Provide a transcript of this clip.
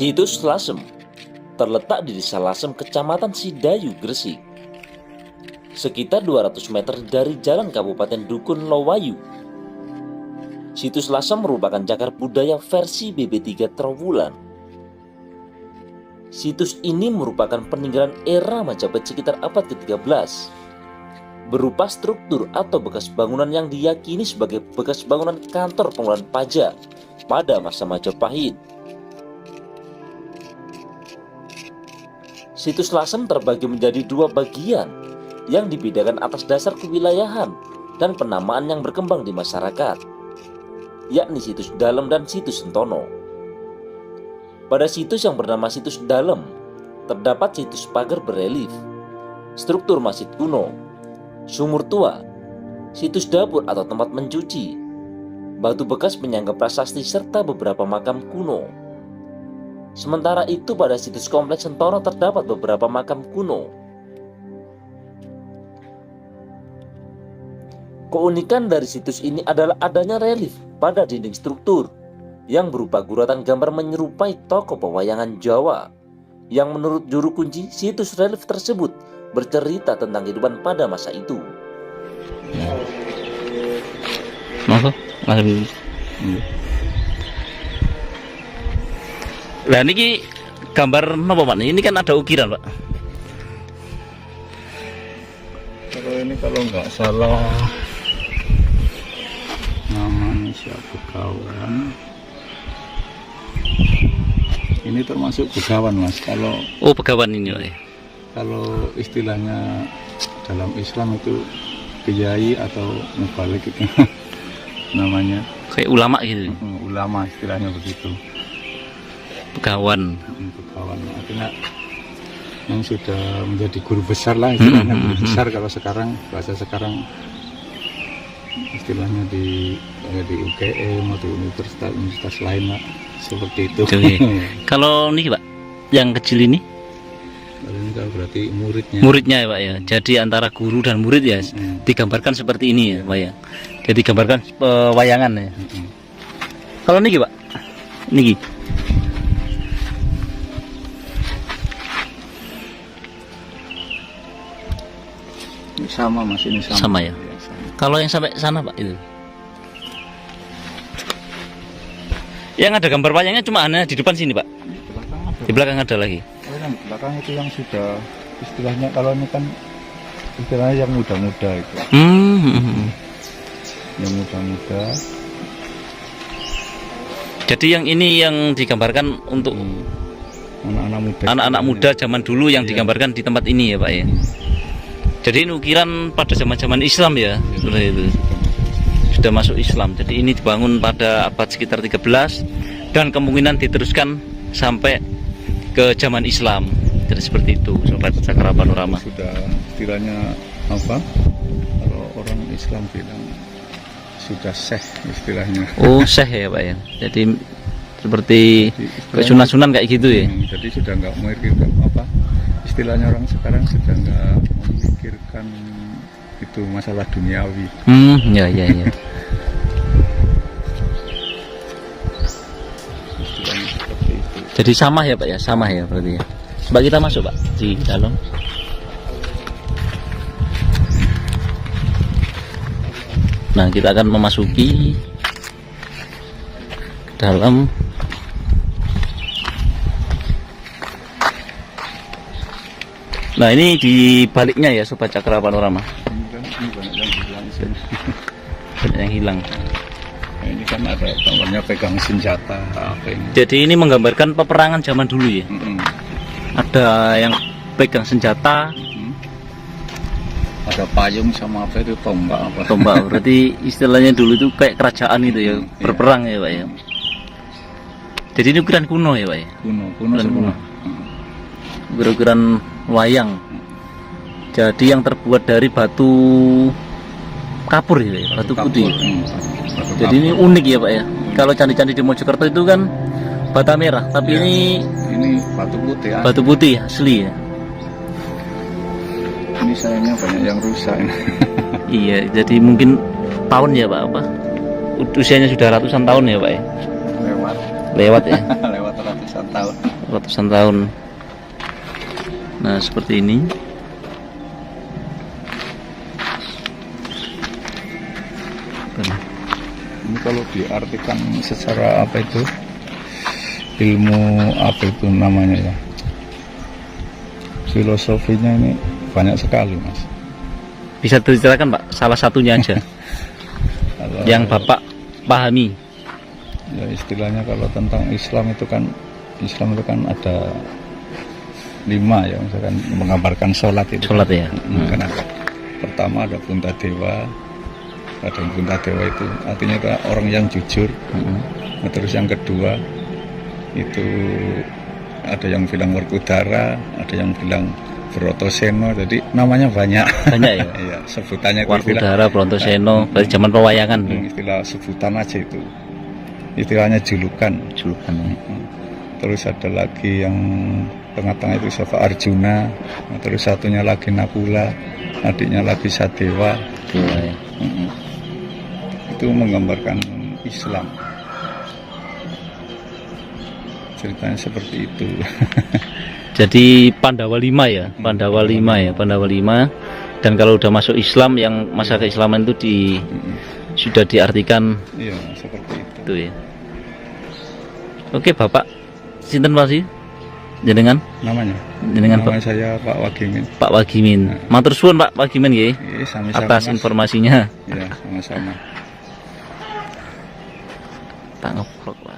Situs Lasem terletak di Desa Lasem, Kecamatan Sidayu, Gresik, sekitar 200 meter dari Jalan Kabupaten Dukun Lowayu. Situs Lasem merupakan cagar budaya versi BB3 Trowulan. Situs ini merupakan peninggalan era Majapahit sekitar abad ke-13, berupa struktur atau bekas bangunan yang diyakini sebagai bekas bangunan kantor pengelolaan pajak pada masa Majapahit. Situs Lasem terbagi menjadi dua bagian yang dibedakan atas dasar kewilayahan dan penamaan yang berkembang di masyarakat, yakni situs Dalem dan situs Sentono. Pada situs yang bernama situs Dalem terdapat situs pagar berelief, struktur masjid kuno, sumur tua, situs dapur atau tempat mencuci, batu bekas penyangga prasasti serta beberapa makam kuno. Sementara itu pada situs kompleks Sentono terdapat beberapa makam kuno. Keunikan dari situs ini adalah adanya relief pada dinding struktur yang berupa guratan gambar menyerupai tokoh pewayangan Jawa, yang menurut juru kunci situs relief tersebut bercerita tentang kehidupan pada masa itu. Nah ini gambar apa Pak? Ini kan ada ukiran Pak. Kalau ini kalau nggak salah namanya siapa kawan? Ini termasuk begawan Mas. Kalau Begawan ini Pak. Kalau istilahnya dalam Islam itu kiai atau mubalik itu namanya. Kayak ulama gitu. Ulama istilahnya begitu. Begawan. Begawan artinya yang sudah menjadi guru besar lah istilahnya. Guru besar kalau sekarang bahasa sekarang istilahnya di UGM atau universitas lain lah seperti itu. Kalau ini Pak, yang kecil ini? Ini kan berarti muridnya ya Pak ya. Jadi antara guru dan murid ya digambarkan seperti ini ya Pak ya. Jadi gambarkan wayangan ya. Kalau ini Pak, ini sama Mas, ini sama ya. Kalau yang sampai sana Pak itu, yang ada gambar wayangnya cuma hanya di depan sini Pak. Di belakang ada lagi. Di belakang itu yang sudah istilahnya, kalau ini kan istilahnya yang muda-muda itu. Yang muda-muda. Jadi yang ini yang digambarkan untuk anak-anak muda zaman dulu yang digambarkan di tempat ini ya Pak ya. Jadi ini ukiran pada zaman-zaman Islam ya, seperti itu. Sudah masuk Islam. Jadi ini dibangun pada abad sekitar 13 dan kemungkinan diteruskan sampai ke zaman Islam. Jadi seperti itu, Sobat Cakra Panorama. Sudah istilahnya apa? Kalau orang Islam bilang sudah syekh istilahnya. Oh, syekh ya Pak ya. Jadi seperti kesunan-sunan kayak gitu ya. Jadi sudah nggak memikirkan apa? Istilahnya orang sekarang sudah nggak memikirkan itu masalah duniawi. Ya. Istilahnya seperti itu. Jadi sama ya Pak ya, sama ya berarti ya. Coba kita masuk Pak di dalam. Nah kita akan memasuki dalam. Nah ini di baliknya ya Sobat Cakra Panorama. Ini banyak yang hilang. Banyak yang hilang. Nah, ini kan ada gambarnya pegang senjata apa ini. Jadi ini menggambarkan peperangan zaman dulu ya. Ada yang pegang senjata. Ada payung sama apa itu, tombak apa. Tombak berarti istilahnya dulu itu kayak kerajaan itu ya, berperang ya Pak ya. Jadi ini ukiran kuno ya Pak ya. Kuno semua. Ukiran wayang. Jadi yang terbuat dari batu kapur ya, batu putih. Jadi ini unik ya Pak ya. Kalau candi-candi di Mojokerto itu kan bata merah, tapi ini batu putih. Batu putih asli ya. Ini sayangnya banyak yang rusak. Iya, jadi mungkin tahun ya Pak usianya sudah ratusan tahun ya Pak ya. Lewat ya. lewat ratusan ratusan tahun. Ratusan tahun. Nah, seperti ini. Ini kalau diartikan secara apa itu, ilmu apa itu namanya ya, filosofinya ini banyak sekali mas. Bisa diceritakan Pak, salah satunya aja Kalau, yang Bapak pahami. ya istilahnya kalau tentang Islam itu kan ada 5 ya, misalkan menggambarkan sholat itu. Sholat ya. Kan ada. Pertama ada Puntadewa. Ada yang Puntadewa itu artinya itu orang yang jujur. Nah, terus yang kedua itu ada yang bilang Werkudara, ada yang bilang Brotoseno, jadi namanya banyak. Banyak ya. Iya, sebutannya itu Werkudara, Brontoseno, dari zaman pewayangan. istilah sebutan aja itu. Istilahnya julukan. Julukan. Terus ada lagi yang tengah-tengah itu siapa, Arjuna. Nah, terus satunya lagi Nakula, adiknya lagi Sadewa. Dewa ya. Itu menggambarkan Islam. Ceritanya seperti itu. Jadi Pandawa 5 ya, Pandawa 5 ya, Pandawa 5. Dan kalau udah masuk Islam, yang masa keislaman itu sudah diartikan Iya, seperti itu. itu ya. Oke Bapak, sinten masih jenengan? Namanya? Jenengan Nama saya Pak Wagimin. Pak Wagimin. Matur suwun Pak Wagimin nggih Iya, sama-sama. atas Mas. informasinya. Iya, sama-sama. Tak ngeplok Pak.